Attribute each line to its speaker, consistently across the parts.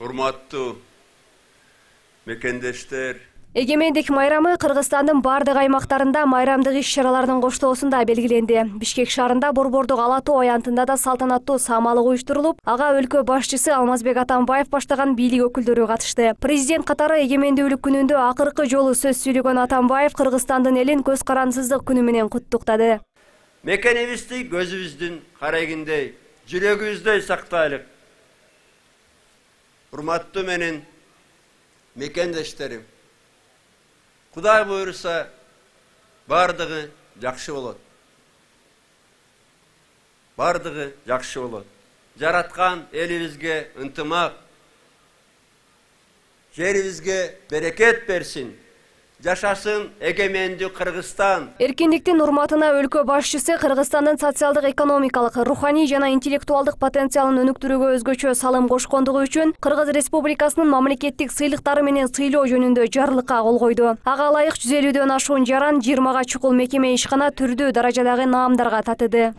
Speaker 1: Урматтуу мекендештер.
Speaker 2: Эгемендик майрамы Кыргызстандын бардык аймактарында майрамдык иш-чаралардын коштоосунда белгиленди. Бишкек шаарында Борбордук Ала Тоо аянтында да салтанаттуу самалык уюштурулуп, ага өлкө башчысы Алмазбек Атамбаев баштаган бийлик өкүлдөрү катышты. Президент катары эгемендүүлүк күнүндө акыркы жолу сөз сүйлөгөн Атамбаев Кыргызстандын элин көз карансыздык күнү менен куттуктады.
Speaker 1: Мекенибизди көзүбүздүн карегиндей, жүрөгүбүздөй сактайлык. Урматтуу менен мекендештерим. Кудай буйруса, бардыгы жакшы болот. Бардыгы жакшы болот. Жараткан элибизге ынтымак, жерибизге берекет берсин. Жашасын эгемендүү Кыргызстан.
Speaker 2: Эркиндиктин урматына өлкө башчысы Кыргызстандын социалдык, экономикалык, руханий жана интеллектуалдык потенциалын өнүктүрүүгө өзгөчө салым кошкондугу үчүн Кыргыз Республикасынын мамлекеттик сыйлыктары менен сыйлоо жөнүндө жарлыкка кол койду. Ага ылайык 150дөн ашуун жаран 20га чукул мекеме ишкана түрдүү даражадагы наамдарга татыды.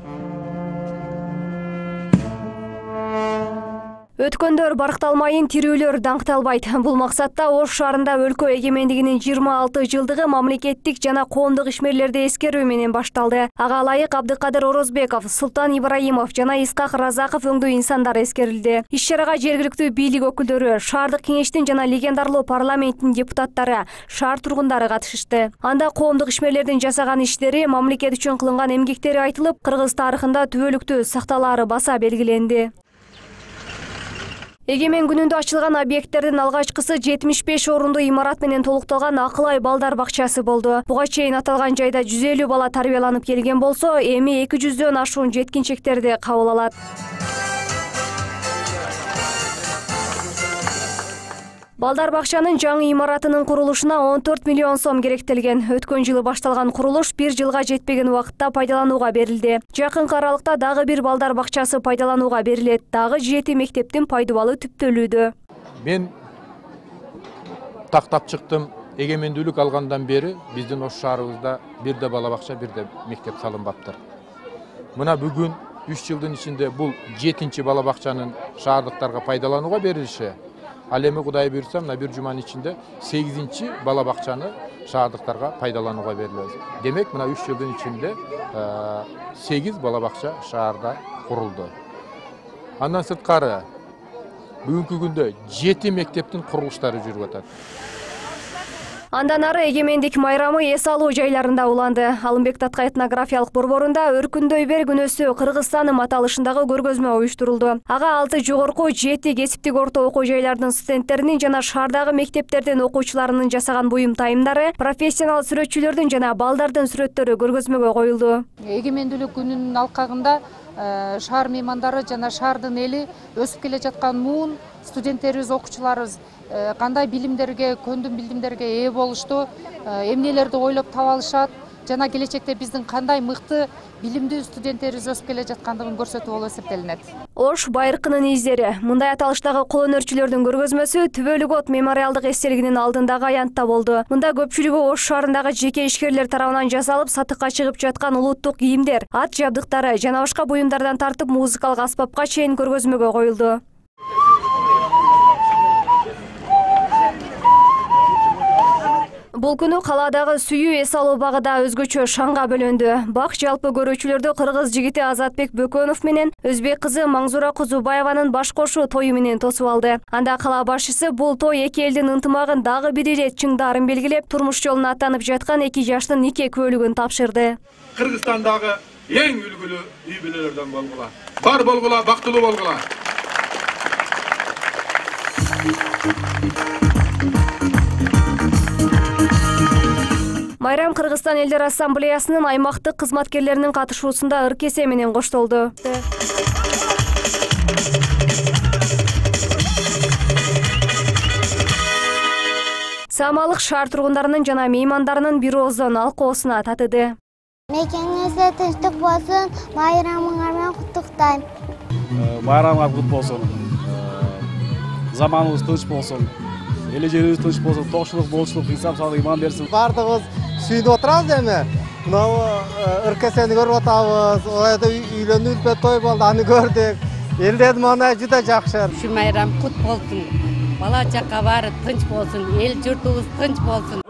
Speaker 2: Өткөндөр баркталмайын, тирүүлөр даңкталбайт. Бул максатта Ош шаарында өлкө эгемендигинин 26 жылдыгы мамлекеттик жана коомдук ишмерлерди эскерүү менен башталды. Ага ылайык Абдыкадыр Орозбеков, Султан Ибраимов жана Искак Разаков өңдүү инсандар эскерилди. Иш-чарага жергиликтүү бийлик өкүлдөрү, шаардык кеңештин жана легендарлуу парламенттин депутаттары, шаар тургундары катышышты. Анда коомдук ишмерлердин жасаган иштери, мамлекет үчүн кылынган эмгектери айтылып, Кыргыз тарыхында түбөлүктүү сакталаары баса белгиленди. Эгемен күнүндө ачылган объекттердин алгачкысы 75 орундуу имарат менен толукталган Акылай балдар бакчасы болду. Буга чейин аталган жайда 150 бала тарбияланып келген болсо, эми 200дөн ашуун жеткинчектерди кабыл алат. Балдар бакчанын жаңы имаратынын курулушуна 14 миллион сом керектелген. Өткөн жылы башталган курулуш 1 жылга жетпеген убакытта пайдаланууга берилди. Жакынкы аралыкта дагы бир балдар бакчасы пайдаланууга берилет. Дагы 7 мектептин пайдубалы түптөлүүдө.
Speaker 3: Мен тактап чыктым. Эгемендүүлүк алгандан бери биздин Ош шаарыбызда бирде бала бакча, бирде мектеп салынбаптыр. Мына бүгүн 3 жылдын ичинде бул 7-чи бала бакчанын шаардыктарга пайдаланууга берилиши. Ал эми Кудай буйрса, мына бир жуманын ичинде 8-чи бала бакчаны шаардыктарга пайдаланууга берилет. Демек, мына 3 жылдын ичинде 8 бала бакча шаарда курулду. Андан сырткары бүгүнкү күндө 7 мектептин курулуштары жүрүп атат.
Speaker 2: Андан ары эгемендик майрамы эс алуу жайларында уланды. Алымбек Татка этнографиялык борборунда өркүндөй бер күнөөсү Кыргызстандын аталышындагы көргөзмө уюштурулду. Ага 6 жогорку, 7 кесиптик орто окуу жайлардын студенттеринин жана шаардагы мектептердин окуучуларынын жасаган буюм тайымдары, профессионал сүрөтчүлөрдүн жана балдардын сүрөттөрү көргөзмөгө коюлду.
Speaker 4: Эгемендүүлүк күнүнүн алкагында шаар меймандары жана шаардын эли өсүп келе жаткан муун студенттерибиз, окуучуларыбыз кандай билимдерге, көндүм билимдерге ээ болушту, эмнелерди ойлоп таба алышат жана келечекте биздин кандай мыкты билимдүү студенттерибиз өсүп келе жаткандыгын көрсөтүү болуп эсептелинет.
Speaker 2: Ош байыркынын издери. Мындай аталыштагы кол өнөрчүлөрдүн көргөзмөсү Түбөлүк от мемориалдык эстелигинин алдындагы аянтта болду. Мында көпчүлүгү Ош шаарындагы жеке ишкерлер тарабынан жасалып, сатыкка чыгып жаткан улуттук кийимдер, ат жабдыктары жана башка буюмдардан тартып музыкалык аспапка чейин көргөзмөгө коюлду. Бул күнү калаадагы сүйүү эс алуу багы да өзгөчө шаңга бөлөндү. Бак жалпы көрүүчүлөрдү кыргыз жигити Азатбек Бөкөнов менен өзбек кызы Маңзура Кузубаеванын баш кошуу тою менен тосуп алды. Анда кала башчысы бул той эки элдин ынтымагын дагы бир ирет чыңдарын белгилеп, турмуш жолуна аттанып жаткан эки жаштын нике күбөлүгүн тапшырды.
Speaker 5: Кыргызстандагы эң үлгүлүү үй бүлөлөрдөн болгула. Бар болгула, бактылуу болгула.
Speaker 2: Майрам Кыргызстан элдер ассамблеясынын аймактык кызматкерлеринин катышуусунда ыркесе менен коштолду. Самалык шаар тургундарынын жана меймандарынын бир ооздон алкоосуна татыды.
Speaker 6: Мекениңизде тынчтык болсун, майрамыңар менен куттуктайм.
Speaker 7: Майрамыңар кут болсун. Заманыбыз тынч болсун. Эл жерибиз тынч болсун, токчулук, болчулук, инсап салык иман берсин.
Speaker 8: Бардыгыбыз сүйүнүп отурабыз эми. Мына ыркесени көрүп атабыз. Олайда үйлөнүү той болду, аны көрдүк. Элдердин маанайы juda жакшы.
Speaker 9: Şu bayram kut bolsun. Bala çaqa bari tinch bolsun. El jurtubuz tinch bolsun.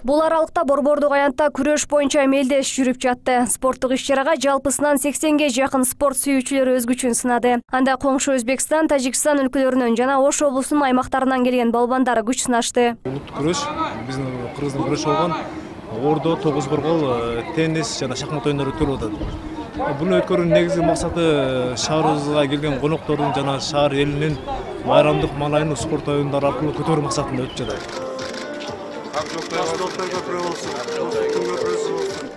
Speaker 2: Бул аралыкта Борбордук аянтта күрөш боюнча мелдеш жүрүп жатты. Спорттук иш-чарага жалпысынан 80ге жакын спорт сүйүүчүлөр өз күчүн сынады. Анда коңшу Өзбекстан, Тажикстан өлкөлөрүнөн жана Ош облусунун аймактарынан келген балбандар күч сынашты.
Speaker 7: Улуттук күрөш биздин кыргыздын күрөшү болгон. Ордо, тогуз боргол, теннис жана шахмат оюндары өткөрүлүп атат. Буну өткөрүүнүн негизги максаты шаарыбызга келген коноктордун жана шаар элинин байрамдык маанайын спорт оюндары аркылуу көтөрүү максатында өтүп жатат.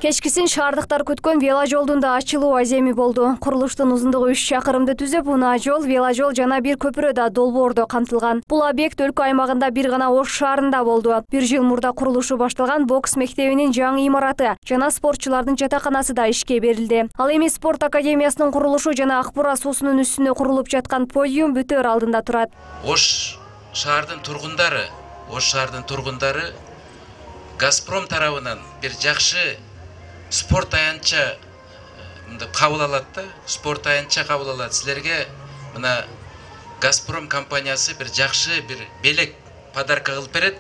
Speaker 2: Кечкисин шаардыктар күткөн веложолдун да ачылуу аземи болду. Курулуштун узундугу 3 чакырымды түзөп, унаа жол, веложол жана бир көпүрө да долбоордо камтылган. Бул объект өлкө аймагында бир гана Ош шаарында болду. Бир жыл мурда курулушу башталган бокс мектебинин жаңы имараты жана спортчулардын жатаканасы да ишке берилди. Ал эми спорт академиясынын курулушу жана Акбура суусунун үстүнө курулуп жаткан подиум бүтөр алдында турат.
Speaker 10: Ош шаардын тургундары Газпром тарабынан бир жакшы спорт аянтча кабыл алат да, спорт аянтча кабыл алат. Силерге мына Газпром компаниясы бир жакшы бир белек подарка кылып берет.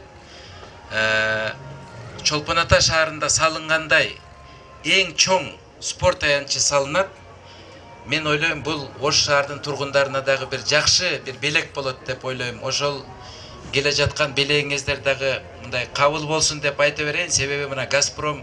Speaker 10: Чолпон Ата шаарында салынгандай эң чоң спорт аянтчы салынат. Мен ойлойм, бул Ош шаардын тургундарына дагы бир жакшы бир белек болот деп ойлойм. Ошол келе жаткан белегиңиздер дагы мындай кабыл болсун деп айта берейин. Себеби мына Газпром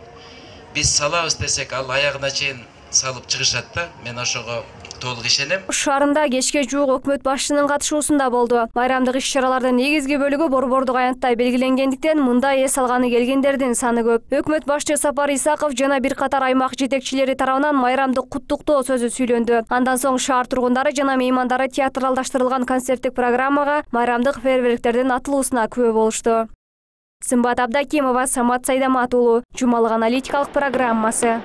Speaker 10: биз салабыз десек, ал аягына чейин салып чыгышат да. Мен ошого толук ишенем.
Speaker 2: Ош шаарында кечке жуук өкмөт башчысынын катышуусунда болду. Байрамдык иш-чаралардын негизги бөлүгү Борбордук аянтта белгиленгендиктен мында эс алганы келгендердин саны көп. Өкмөт башчы Сапар Исаков жана бир катар аймак жетекчилери тарабынан байрамдык куттуктоо сөзү сүйлөндү. Андан соң шаар тургундары жана меймандары театралдаштырылган концерттик программага байрамдык фейерверктердин атылуусуна күбө болушту. Сымбат Абдакимова, Самат Сайдамат уулу, жумалык аналитикалык программасы.